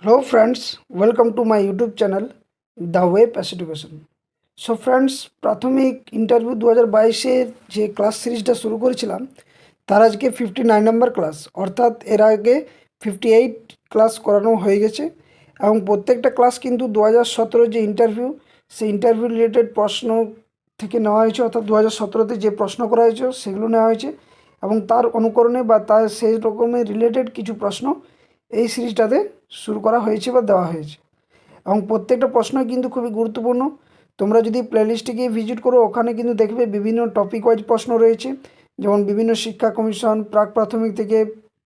Hello friends, welcome to my YouTube channel The Way Pass Education. So friends, প্রাথমিক interview 2022-এর যে class সিরিজটা শুরু করেছিলাম তার আজকে 59 নম্বর ক্লাস, অর্থাৎ এর আগে 58 ক্লাস করানো হয়ে গেছে এবং প্রত্যেকটা ক্লাস কিন্তু 2017 যে ইন্টারভিউ সেই ইন্টারভিউ রিলেটেড প্রশ্ন থেকে নেওয়া হয়েছে, অর্থাৎ 2017-তে যে প্রশ্ন করা হয়েছে সেগুলো নেওয়া হয়েছে এবং তার অনুকরণে বা তার সেই রকমের রিলেটেড কিছু প্রশ্ন এই সিরিজটাতে শুরু করা হয়েছে বা দেওয়া হয়েছে এবং প্রত্যেকটা প্রশ্নই কিন্তু খুবই গুরুত্বপূর্ণ। তোমরা যদি প্লেলিস্টে গিয়ে ভিজিট করো, ওখানে কিন্তু দেখবে বিভিন্ন টপিক ওয়াইজ প্রশ্ন রয়েছে, যেমন বিভিন্ন শিক্ষা কমিশন, প্রাক প্রাথমিক থেকে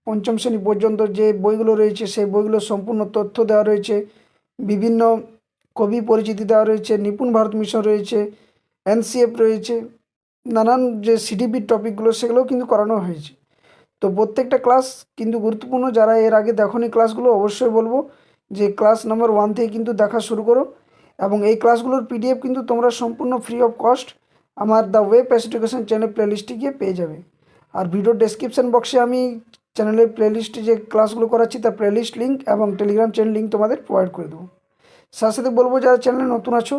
পঞ্চম শ্রেণী পর্যন্ত যে বইগুলো রয়েছে সেই বইগুলো সম্পূর্ণ তথ্য দেওয়া রয়েছে, বিভিন্ন কবি পরিচিতি দেওয়া রয়েছে, নিপুণ ভারত মিশন রয়েছে, এনসিএফ রয়েছে, নানান যে সিডিপির টপিকগুলো সেগুলোও কিন্তু করানো হয়েছে। তো প্রত্যেকটা ক্লাস কিন্তু গুরুত্বপূর্ণ। যারা এর আগে দেখোনি ক্লাসগুলো, অবশ্যই বলবো যে ক্লাস নাম্বার 1 থেকে কিন্তু দেখা শুরু করো এবং এই ক্লাসগুলোর পিডিএফ কিন্তু তোমরা সম্পূর্ণ ফ্রি অফ কস্ট আমার the way pass education channel প্লেলিস্টে গিয়ে পেয়ে যাবে। আর ভিডিও ডেসক্রিপশন বক্সে আমি চ্যানেলের প্লেলিস্টে যে ক্লাসগুলো করাচ্ছি তার প্লেলিস্ট লিঙ্ক এবং টেলিগ্রাম চ্যানেল লিঙ্ক তোমাদের প্রোভাইড করে দেবো। সাথে সাথে বলবো যারা চ্যানেলে নতুন আছো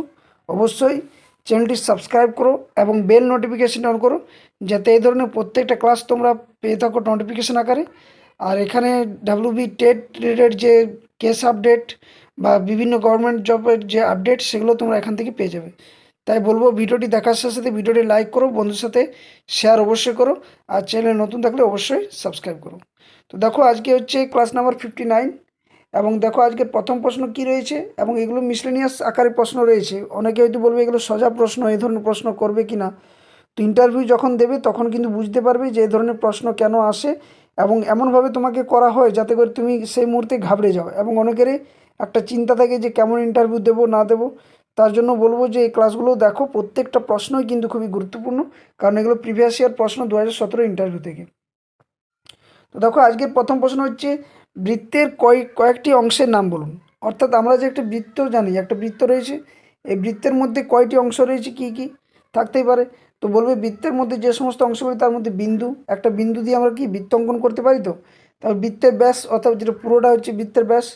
অবশ্যই চ্যানেলটি সাবস্ক্রাইব করো এবং বেল নোটিফিকেশন অন করো, যাতে এই ধরনের প্রত্যেকটা ক্লাস তোমরা পেয়ে থাকো নোটিফিকেশান আকারে। আর এখানে ডাব্লিউবি টেট রিলেটেড যে কেস আপডেট বা বিভিন্ন গভর্নমেন্ট জবের যে আপডেট সেগুলো তোমরা এখান থেকে পেয়ে যাবে। তাই বলবো ভিডিওটি দেখার সাথে সাথে ভিডিওটি লাইক করো, বন্ধুর সাথে শেয়ার অবশ্যই করো, আর চ্যানেলে নতুন থাকলে অবশ্যই সাবস্ক্রাইব করো। তো দেখো আজকে হচ্ছে ক্লাস নাম্বার 59 এবং দেখো আজকে প্রথম প্রশ্ন কি রয়েছে এবং এগুলো মিসলেনিয়াস আকারে প্রশ্ন রয়েছে। অনেকে হয়তো বলবে এগুলো সোজা প্রশ্ন, এই ধরনের প্রশ্ন করবে কি না। তো ইন্টারভিউ যখন দেবে তখন কিন্তু বুঝতে পারবে যে এই ধরনের প্রশ্ন কেন আসে এবং এমনভাবে তোমাকে করা হয় যাতে করে তুমি সেই মুহূর্তে ঘাবড়ে যাও এবং অনেকেরই একটা চিন্তা থাকে যে কেমন ইন্টারভিউ দেবো না দেবো। তার জন্য বলবো যে এই ক্লাসগুলো দেখো, প্রত্যেকটা প্রশ্নই কিন্তু খুবই গুরুত্বপূর্ণ, কারণ এগুলো প্রিভিয়াস ইয়ার প্রশ্ন 2017 ইন্টারভিউ থেকে। তো দেখো আজকের প্রথম প্রশ্ন হচ্ছে বৃত্তের কয়েকটি অংশের নাম বলুন। অর্থাৎ আমরা যে একটা বৃত্ত জানি, একটা বৃত্ত রয়েছে, এই বৃত্তের মধ্যে কয়টি অংশ রয়েছে, কি কি থাকতেই পারে। তো বলবে বৃত্তের মধ্যে যে সমস্ত অংশগুলি তার মধ্যে বিন্দু, একটা বিন্দু দিয়ে আমরা কি বৃত্ত অঙ্কন করতে পারি। তো তারপর বৃত্তের ব্যাস, অর্থাৎ যেটা পুরোটা হচ্ছে বৃত্তের ব্যাস,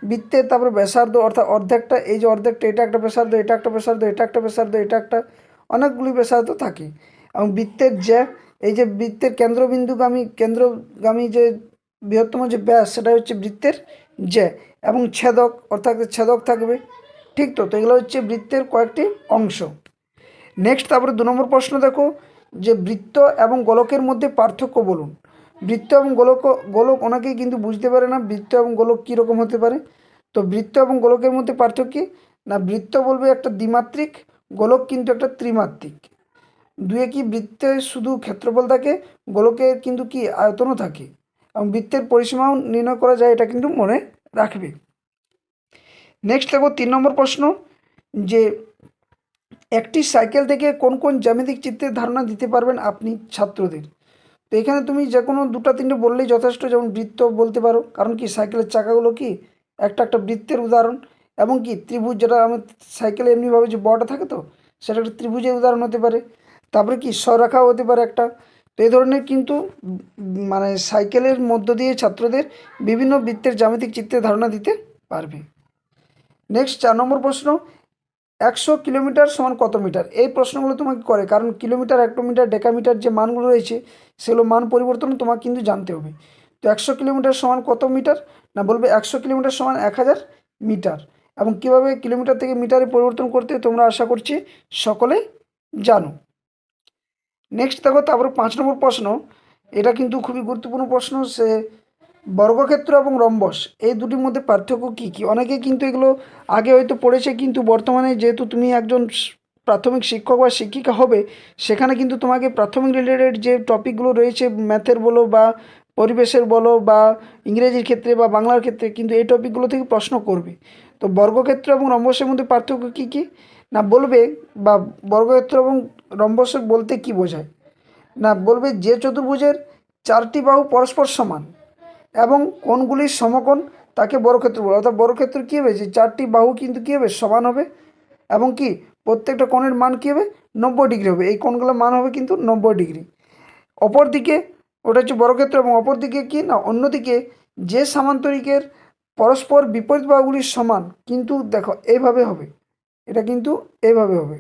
বৃত্তের তারপরে ব্যাসার্ধ অর্থাৎ অর্ধেকটা, এই যে অর্ধেকটা এটা একটা ব্যাসার্ধ, এটা একটা ব্যাসার্ধ, এটা একটা ব্যাসার্ধ, এটা একটা, অনেকগুলি ব্যাসার্ধ থাকে। এবং বৃত্তের যে এই যে বৃত্তের কেন্দ্রগামী যে বৃহত্তম যে ব্যাস সেটা হচ্ছে বৃত্তের যে, এবং ছেদক অর্থাৎ ছেদক থাকবে। ঠিক তো, তো এগুলো হচ্ছে বৃত্তের কয়েকটি অংশ। নেক্সট তারপরে 2 নম্বর প্রশ্ন দেখো যে বৃত্ত এবং গোলকের মধ্যে পার্থক্য বলুন। বৃত্ত এবং গোলক অনেকেই কিন্তু বুঝতে পারে না বৃত্ত এবং গোলক কীরকম হতে পারে। তো বৃত্ত এবং গোলকের মধ্যে পার্থক্য কী না, বৃত্ত বলবে একটা দ্বিমাত্রিক, গোলক কিন্তু একটা ত্রিমাত্রিক। দুয়ে কি বৃত্তে শুধু ক্ষেত্রফল থাকে, গোলকে কিন্তু কি আয়তনও থাকে এবং বৃত্তের পরিসীমাও নির্ণয় করা যায়, এটা কিন্তু মনে রাখবে। নেক্সট দেখো 3 নম্বর প্রশ্ন যে একটি সাইকেল থেকে কোন কোন জ্যামিতিক চিত্রের ধারণা দিতে পারবেন আপনি ছাত্রদের। তো এখানে তুমি যে কোনো 2-3টে বললেই যথেষ্ট, যেমন বৃত্ত বলতে পারো, কারণ কি সাইকেলের চাকাগুলো কি একটা একটা বৃত্তের উদাহরণ, এবং কি ত্রিভুজ, যেটা আমার সাইকেলে এমনিভাবে যে বড়টা থাকে তো সেটা একটা ত্রিভুজের উদাহরণ হতে পারে। তারপরে কি স্বরেখাও হতে পারে একটা। তো এই ধরনের কিন্তু মানে সাইকেলের মধ্য দিয়ে ছাত্রদের বিভিন্ন বৃত্তের জ্যামিতিক চিত্রের ধারণা দিতে পারবে। নেক্সট 4 নম্বর প্রশ্ন 100 কিলোমিটার সমান কত মিটার। এই প্রশ্নগুলো তোমাকে করে, কারণ কিলোমিটার, হেক্টোমিটার, ডেকামিটার যে মানগুলো রয়েছে সেগুলো মান পরিবর্তন তোমাকে কিন্তু জানতে হবে। তো 100 কিলোমিটার সমান কত মিটার, না বলবে 100 কিলোমিটার সমান 1000 মিটার। এবং কীভাবে কিলোমিটার থেকে মিটারে পরিবর্তন করতে তোমরা আশা করছি সকলে জানো। নেক্সট দেখো তারপরে 5 নম্বর প্রশ্ন, এটা কিন্তু খুবই গুরুত্বপূর্ণ প্রশ্ন, সে বর্গক্ষেত্র এবং রম্বস এই দুটির মধ্যে পার্থক্য কী কী। অনেকে কিন্তু এগুলো আগে হয়তো পড়েছে, কিন্তু বর্তমানে যেহেতু তুমি একজন প্রাথমিক শিক্ষক বা শিক্ষিকা হবে, সেখানে কিন্তু তোমাকে প্রাথমিক রিলেটেড যে টপিকগুলো রয়েছে, ম্যাথের বলো বা পরিবেশের বলো বা ইংরেজির ক্ষেত্রে বা বাংলার ক্ষেত্রে, কিন্তু এই টপিকগুলো থেকে প্রশ্ন করবে। তো বর্গক্ষেত্র এবং রম্বসের মধ্যে পার্থক্য কী কী, না বলবে বা বর্গক্ষেত্র এবং রম্বসের বলতে কী বোঝায়, না বলবে যে চতুর্ভুজের 4টি বাহু পরস্পর সমান এবং কোণগুলির সমকোণ তাকে বর্গক্ষেত্র বলে। অর্থাৎ বর্গক্ষেত্র কী হবে, যে 4টি বাহু কিন্তু কী হবে, সমান হবে এবং কি প্রত্যেকটা কোণের মান কী হবে, 90 ডিগ্রি হবে। এই কোণগুলোর মান হবে কিন্তু 90 ডিগ্রি। অপর দিকে ওটা হচ্ছে বর্গক্ষেত্র, এবং অপর দিকে কি না, অন্যদিকে যে সামান্তরিকের পরস্পর বিপরীত বাহুগুলির সমান, কিন্তু দেখো এইভাবে হবে, এটা কিন্তু এইভাবে হবে,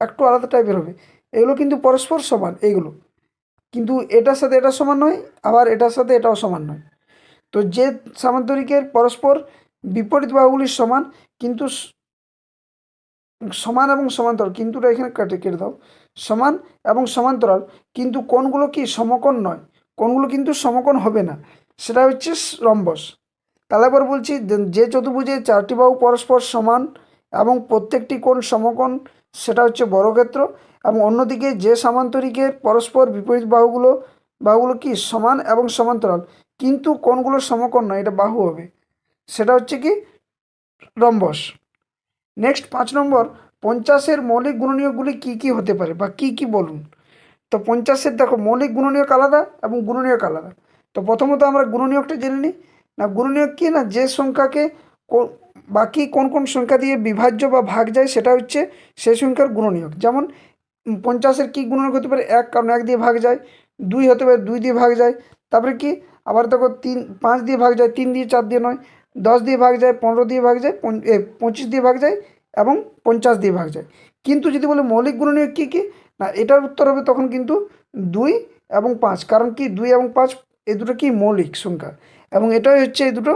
একটু আলাদা টাইপের হবে। এগুলো কিন্তু পরস্পর সমান, এইগুলো কিন্তু এটার সাথে এটা সমান নয়, আবার এটার সাথে এটাও সমান নয়। তো যে সামান্তরিকের পরস্পর বিপরীত বাহুগুলির সমান কিন্তু সমান এবং সমান্তরাল, কিন্তুটা এখানে কেটে দাও, সমান এবং সমান্তরাল কিন্তু কোণগুলো কি সমকোণ নয়, কোণগুলো কিন্তু সমকোণ হবে না, সেটা হচ্ছে রম্বস। তাহলে এবার বলছি যে চতুর্ভুজে 4টি বাহু পরস্পর সমান এবং প্রত্যেকটি কোণ সমকোণ, সেটা হচ্ছে বর্গক্ষেত্র। এবং অন্যদিকে যে সামান্তরিকের পরস্পর বিপরীত বাহুগুলো কি সমান এবং সমান্তরাল কিন্তু কোণগুলো সমকোণ নয়, এটা বাহু হবে, সেটা হচ্ছে কি রম্বস। নেক্সট 5 নম্বর, 50-এর মৌলিক গুণনীয়কগুলি কী কী হতে পারে বা কী কী বলুন। তো 50-এর দেখো মৌলিক গুণনীয়ক আলাদা এবং গুণনীয়ক আলাদা। তো প্রথমত আমরা গুণনীয়কটা জেনে নিই। না গুণনীয়ক কি, না যে সংখ্যাকে বাকি কোন কোন সংখ্যা দিয়ে বিভাজ্য বা ভাগ যায় সেটা হচ্ছে সেই সংখ্যার গুণনীয়ক। যেমন 50-এর কী গুণনীয়ক হতে পারে, 1, কারণ 1 দিয়ে ভাগ যায়। 2 হতে পারে, 2 দিয়ে ভাগ যায়। তারপরে কি আবার দেখো 3, 5 দিয়ে ভাগ যায়, 3 দিয়ে, 4 দিয়ে নয়। 10 দিয়ে ভাগ যায়, 15 দিয়ে ভাগ যায়, 25 দিয়ে ভাগ যায় এবং 50 দিয়ে ভাগ যায়। কিন্তু যদি বলে মৌলিক গুণনীয়ক কী কী, না এটার উত্তর হবে তখন কিন্তু 2 এবং 5, কারণ কি 2 এবং 5 এই দুটো কি মৌলিক সংখ্যা, এবং এটাই হচ্ছে এই দুটো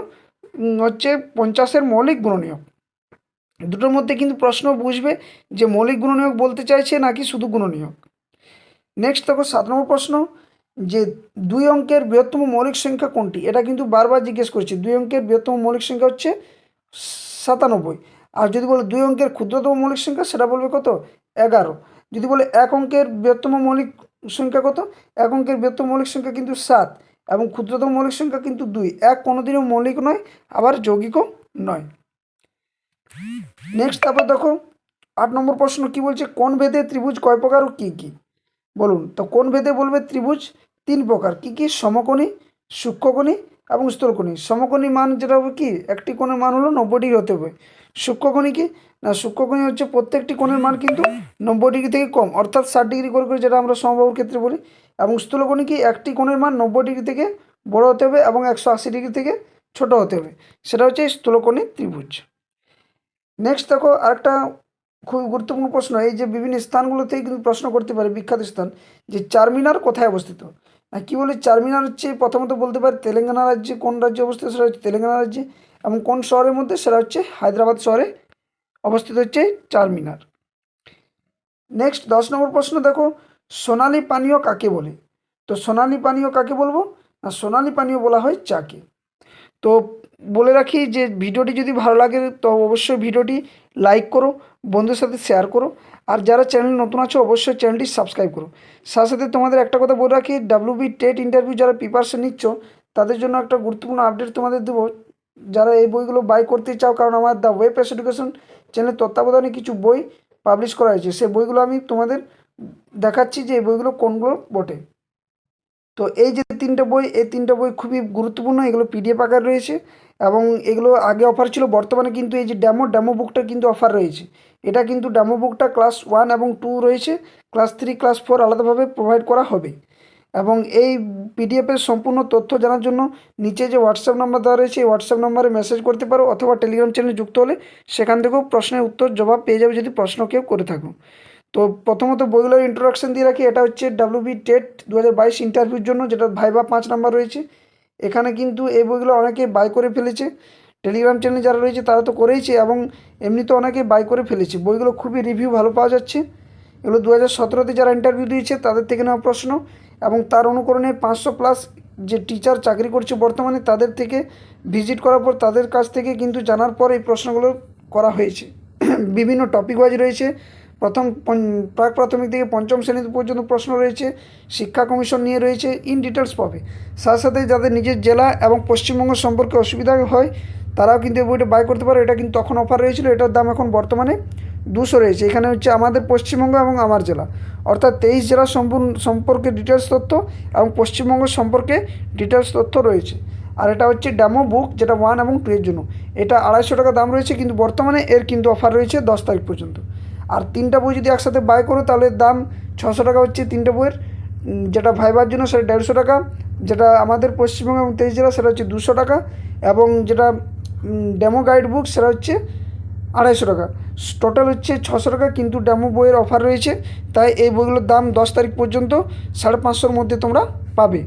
হচ্ছে 50-এর মৌলিক গুণনীয়ক। দুটোর মধ্যে কিন্তু প্রশ্ন বুঝবে যে মৌলিক গুণনীয়ক বলতে চাইছে নাকি শুধু গুণনীয়ক। নেক্সট দেখো 7 নম্বর প্রশ্ন, যে 2 অঙ্কের বৃহত্তম মৌলিক সংখ্যা কোনটি, এটা কিন্তু বারবার জিজ্ঞেস করছে। 2 অঙ্কের বৃহত্তম মৌলিক সংখ্যা হচ্ছে 97। আর যদি বলে 2 অঙ্কের ক্ষুদ্রতম মৌলিক সংখ্যা, সেটা বলবে কত, 11। যদি বলে 1 অঙ্কের বৃহত্তম মৌলিক সংখ্যা কত, 1 অঙ্কের বৃহত্তম মৌলিক সংখ্যা কিন্তু 7 এবং ক্ষুদ্রতম মৌলিক সংখ্যা কিন্তু 2। 1 কোনোদিনও মৌলিক নয়, আবার যৌগিকও নয়। নেক্সট তারপর দেখো 8 নম্বর প্রশ্ন কি বলছে, কোন ভেদে ত্রিভুজ কয় প্রকার ও কী কী বলুন। তো কোন ভেদে বলবে ত্রিভুজ 3 প্রকার, কী কী, সমকোণী, সূক্ষ্মকোণী এবং স্থূলকোণী। সমকোণী মান যেটা হবে কি, একটি কোণের মান হলো 90 ডিগ্রি হতে হবে। সূক্ষ্মকোণী কি, না সূক্ষ্মকোণী হচ্ছে প্রত্যেকটি কোণের মান কিন্তু 90 ডিগ্রি থেকে কম, অর্থাৎ 60 ডিগ্রি করে করে, যেটা আমরা সমবাহুর ক্ষেত্রে বলি। এবং স্থূলকোণী কি, একটি কোণের মান 90 ডিগ্রি থেকে বড় হতে হবে এবং 180 ডিগ্রি থেকে ছোট হতে হবে, সেটা হচ্ছে স্থূলকোণী ত্রিভুজ। নেক্সট দেখো আরেকটা খুবই গুরুত্বপূর্ণ প্রশ্ন, এই যে বিভিন্ন স্থানগুলোতেই কিন্তু প্রশ্ন করতে পারে, বিখ্যাত স্থান, যে চারমিনার কোথায় অবস্থিত। না কি বলে, চারমিনার হচ্ছে প্রথমত বলতে পারে তেলেঙ্গানা রাজ্যে, কোন রাজ্যে অবস্থিত, সেটা হচ্ছে তেলেঙ্গানা রাজ্যে, এবং কোন শহরের মধ্যে, সেটা হচ্ছে হায়দ্রাবাদ শহরে অবস্থিত হচ্ছে চারমিনার। নেক্সট 10 নম্বর প্রশ্ন দেখো, সোনালী পানীয় কাকে বলে। তো সোনালী পানীয় কাকে বলবো, না সোনালী পানীয় বলা হয় চাকে। তো বলে রাখি যে ভিডিওটি যদি ভালো লাগে তো অবশ্যই ভিডিওটি লাইক করো, বন্ধুদের সাথে শেয়ার করো, আর যারা চ্যানেল নতুন আছো অবশ্যই চ্যানেলটি সাবস্ক্রাইব করো। সাথে সাথে তোমাদের একটা কথা বলে রাখি, WB টেট ইন্টারভিউ যারা প্রিপারেশন নিচ্ছ তাদের জন্য একটা গুরুত্বপূর্ণ আপডেট তোমাদের দেবো। যারা এই বইগুলো বাই করতে চাও, কারণ আমার দ্য ওয়ে পেস এডুকেশন চ্যানেলের তত্ত্বাবধানে কিছু বই পাবলিশ করা হয়েছে, সেই বইগুলো আমি তোমাদের দেখাচ্ছি যে এই বইগুলো কোনগুলো বটে। তো এই যে 3টে বই, এই 3টে বই খুবই গুরুত্বপূর্ণ, এগুলো PDF আকার রয়েছে এবং এগুলো আগে অফার ছিল, বর্তমানে কিন্তু এই যে ডেমো বুকটা কিন্তু অফার রয়েছে। এটা কিন্তু ডেমো বুকটা ক্লাস 1 এবং 2 রয়েছে, ক্লাস 3 ক্লাস 4 আলাদাভাবে প্রোভাইড করা হবে। এবং এই PDF-এর সম্পূর্ণ তথ্য জানার জন্য নিচে যে হোয়াটসঅ্যাপ নাম্বার দেওয়া রয়েছে, এই হোয়াটসঅ্যাপ নাম্বারে মেসেজ করতে পারো, অথবা টেলিগ্রাম চ্যানেলে যুক্ত হলে সেখান থেকেও প্রশ্নের উত্তর জবাব পেয়ে যাবে যদি প্রশ্ন কেউ করে থাকো। তো প্রথমত বইগুলোর ইন্ট্রোডাকশন দিয়ে রাখি, এটা হচ্ছে WB টেট 2022 ইন্টারভিউর জন্য, যেটা ভাইবা 5 নাম্বার রয়েছে। এখানে কিন্তু এই বইগুলো অনেকে বাই করে ফেলেছে, টেলিগ্রাম চ্যানেলে যারা রয়েছে তারা তো করেইছে, এবং এমনিতে অনেকে বাই করে ফেলেছে। বইগুলো খুবই রিভিউ ভালো পাওয়া যাচ্ছে। এগুলো 2017-তে যারা ইন্টারভিউ দিয়েছে তাদের থেকে নেওয়া প্রশ্ন, এবং তার অনুকরণে 500+ যে টিচার চাকরি করছে বর্তমানে তাদের থেকে ভিজিট করার পর তাদের কাছ থেকে কিন্তু জানার পর এই প্রশ্নগুলো করা হয়েছে। বিভিন্ন টপিক ওয়াইজ রয়েছে, প্রাক প্রাথমিক থেকে 5ম শ্রেণী পর্যন্ত প্রশ্ন রয়েছে, শিক্ষা কমিশন নিয়ে রয়েছে, ইন ডিটেলস পাবে। সাথে সাথে যাদের নিজের জেলা এবং পশ্চিমবঙ্গ সম্পর্কে অসুবিধা হয় তারাও কিন্তু এই বইটা বাই করতে পারে। এটা কিন্তু তখন অফার রয়েছিল, এটার দাম এখন বর্তমানে 200 রয়েছে। এখানে হচ্ছে আমাদের পশ্চিমবঙ্গ এবং আমার জেলা, অর্থাৎ 23 জেলা সম্পর্কে ডিটেলস তথ্য এবং পশ্চিমবঙ্গ সম্পর্কে ডিটেলস তথ্য রয়েছে। আর এটা হচ্ছে ডেমো বুক, যেটা 1 এবং 2 এর জন্য। এটা 250 টাকা দাম রয়েছে, কিন্তু বর্তমানে এর কিন্তু অফার রয়েছে 10 তারিখ পর্যন্ত। আর 3টা বই যদি একসাথে বাই করো তাহলে দাম 600 টাকা হচ্ছে 3টে বইয়ের, যেটা ভাইবার জন্য সেটা 150 টাকা, যেটা আমাদের পশ্চিমবঙ্গ এবং 23 জেলা সেটা হচ্ছে 200 টাকা, এবং যেটা ডেমো গাইড বুক সেটা হচ্ছে 250 টাকা। টোটাল হচ্ছে 600 টাকা, কিন্তু ডেমো বইয়ের অফার রয়েছে, তাই এই বইগুলোর দাম 10 তারিখ পর্যন্ত 550-র মধ্যে তোমরা পাবে।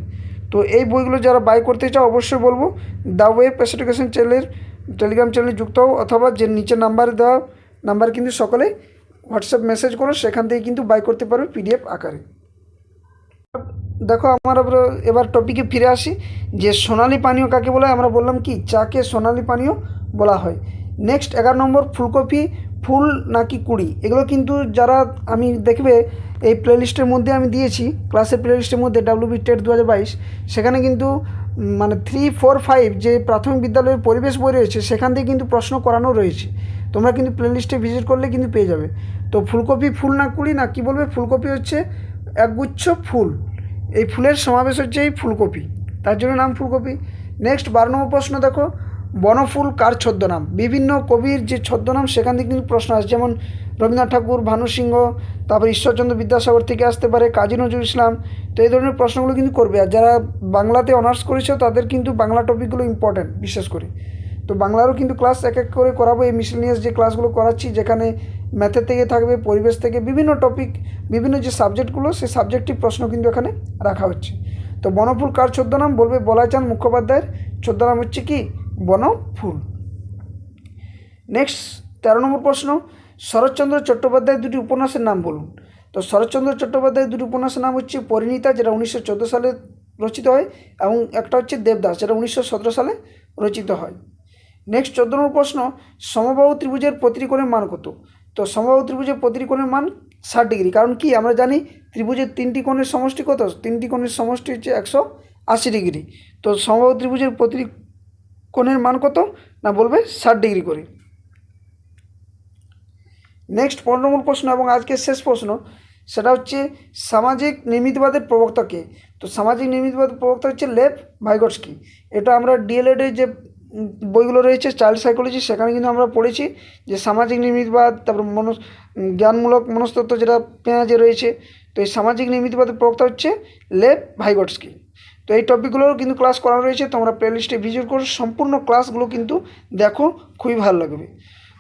তো এই বইগুলো যারা বাই করতে চাও অবশ্যই বলবো দ্য ওয়েব প্যাসিভ এডুকেশন চ্যানেলের টেলিগ্রাম চ্যানেলে যুক্ত হও, অথবা যে নিচে নাম্বার দেওয়া নাম্বার কিন্তু সকলে হোয়াটসঅ্যাপ মেসেজ করো, সেখান থেকে কিন্তু বাই করতে পারবে পিডিএফ আকারে। দেখো আমরা এবার টপিকে ফিরে আসি, যে সোনালী পানীয় কাকে বলা হয়। আমরা বললাম কি চাকে সোনালী পানীয় বলা হয়। নেক্সট 11 নম্বর, ফুলকপি ফুল নাকি কুড়ি, এগুলো কিন্তু যারা আমি দেখবে এই প্লেলিস্টের মধ্যে আমি দিয়েছি, ক্লাসের প্লেলিস্টের মধ্যে WB টেট 2022, সেখানে কিন্তু মানে 3, 4, 5 যে প্রাথমিক বিদ্যালয়ের পরিবেশ বই রয়েছে সেখান থেকে কিন্তু প্রশ্ন করানো রয়েছে, তোমরা কিন্তু প্লেলিস্টে ভিজিট করলে কিন্তু পেয়ে যাবে। তো ফুলকপি ফুল না কুড়ি না কি বলবে, ফুলকপি হচ্ছে একগুচ্ছ ফুল, এই ফুলের সমাবেশ হচ্ছে এই ফুলকপি, তার জন্য নাম ফুলকপি। নেক্সট 12 নম্বর প্রশ্ন দেখো, বনফুল কার ছদ্মনাম। বিভিন্ন কবির যে ছদ্মনাম সেখান থেকে কিন্তু প্রশ্ন আসে, যেমন রবীন্দ্রনাথ ঠাকুর, ভানু সিংহ, তারপর ঈশ্বরচন্দ্র বিদ্যাসাগর থেকে আসতে পারে, কাজী নজরুল ইসলাম। তো এই ধরনের প্রশ্নগুলো কিন্তু করবে, আর যারা বাংলাতে অনার্স করেছে তাদের কিন্তু বাংলা টপিকগুলো ইম্পর্ট্যান্ট বিশেষ করে। তো বাংলারও কিন্তু ক্লাস এক এক করে করাবো, এই মিসেলিনিয়াস যে ক্লাসগুলো করাচ্ছি, যেখানে ম্যাথের থেকে থাকবে, পরিবেশ থেকে বিভিন্ন টপিক, বিভিন্ন যে সাবজেক্টগুলো সেই সাবজেক্টিভ প্রশ্ন কিন্তু এখানে রাখা হচ্ছে। তো বনফুল কার ছদ্মনাম বলবে, বলাইচাঁদ মুখোপাধ্যায়ের ছদ্মনাম হচ্ছে কি বনফুল। নেক্সট 13 নম্বর প্রশ্ন, শরৎচন্দ্র চট্টোপাধ্যায়ের দুটি উপন্যাসের নাম বলুন। তো শরৎচন্দ্র চট্টোপাধ্যায়ের দুটি উপন্যাসের নাম হচ্ছে পরিণীতা, যেটা 1914 সালে রচিত হয়, এবং একটা হচ্ছে দেবদাস, যেটা 1917 সালে রচিত হয়। নেক্সট 14 নম্বর প্রশ্ন, সমবাহু ত্রিভুজের প্রতিটি কোণের মান কত। তো সমবাহু ত্রিভুজের প্রতিটি কোণের মান 60 ডিগ্রি, কারণ কি আমরা জানি ত্রিভুজের 3টি কোণের সমষ্টি কত, 3টি কোণের সমষ্টি হচ্ছে 180 ডিগ্রি। তো সমবাহু ত্রিভুজের প্রতিটি কোণের মান কত না বলবে 60 ডিগ্রি করে। নেক্সট 15 নম্বর প্রশ্ন এবং আজকের শেষ প্রশ্ন, সেটা হচ্ছে সামাজিক নির্মিতবাদের প্রবক্তা কে। তো সামাজিক নির্মিতবাদের প্রবক্তা হচ্ছে লেভ ভাইগটস্কি। এটা আমরা ডিএলএডের যে বইগুলো রয়েছে চাইল্ড সাইকোলজি, সেখানে কিন্তু আমরা পড়েছি যে সামাজিক নির্মিতবাদ, তারপর জ্ঞানমূলক মনস্তত্ত্ব যেটা পেঁয়াজে রয়েছে। তো এই সামাজিক নির্মিতবাদের প্রবক্তা হচ্ছে লেভ ভাইগটস্কি। তো এই টপিকগুলোর কিন্তু ক্লাস করা রয়েছে, তোমরা প্লেলিস্টে ভিজিট করো, সম্পূর্ণ ক্লাসগুলো কিন্তু দেখো, খুবই ভালো লাগবে।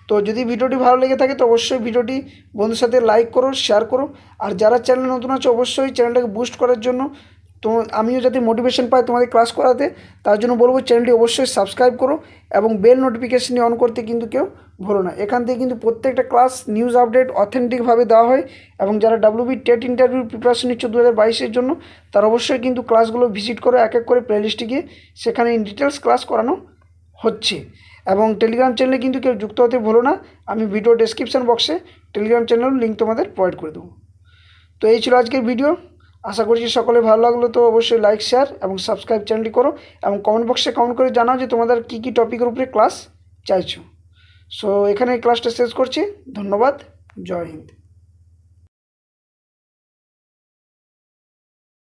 তো যদি ভিডিওটি ভালো লেগে থাকে তো অবশ্যই ভিডিওটি বন্ধুর সাথে লাইক করো, শেয়ার করো, আর যারা চ্যানেলে নতুন আছে অবশ্যই চ্যানেলটাকে বুস্ট করার জন্য, তো আমিও যাতে মোটিভেশন পাই তোমাদের ক্লাস করাতে, তার জন্য বলবো চ্যানেলটি অবশ্যই সাবস্ক্রাইব করো, এবং বেল নোটিফিকেশানটি অন করতে কিন্তু কেউ ভুলো না। এখান থেকে কিন্তু প্রত্যেকটা ক্লাস নিউজ আপডেট অথেন্টিকভাবে দেওয়া হয়, এবং যারা WB টেট ইন্টারভিউ প্রিপারেশন নিচ্ছ 2022-এর জন্য, তার অবশ্যই কিন্তু ক্লাসগুলো ভিজিট করো এক এক করে প্লেলিস্টে গিয়ে, সেখানে ইন ডিটেলস ক্লাস করানো হচ্ছে। এবং টেলিগ্রাম চ্যানেলে কিন্তু কেউ যুক্ত হতে ভুলো না, আমি ভিডিও ডেসক্রিপশান বক্সে টেলিগ্রাম চ্যানেলের লিঙ্ক তোমাদের প্রোভাইড করে দেবো। তো এই ছিল আজকের ভিডিও, আশা করছি সকলে ভালো লাগলো। তো অবশ্যই লাইক, শেয়ার এবং সাবস্ক্রাইব চ্যানেলটি করো, এবং কমেন্ট বক্সে কমেন্ট করে জানাও যে তোমাদের কী কী টপিকের উপরে ক্লাস চাইছো। সো এখানে ক্লাসটা শেষ করছি, ধন্যবাদ, জয় হিন্দ।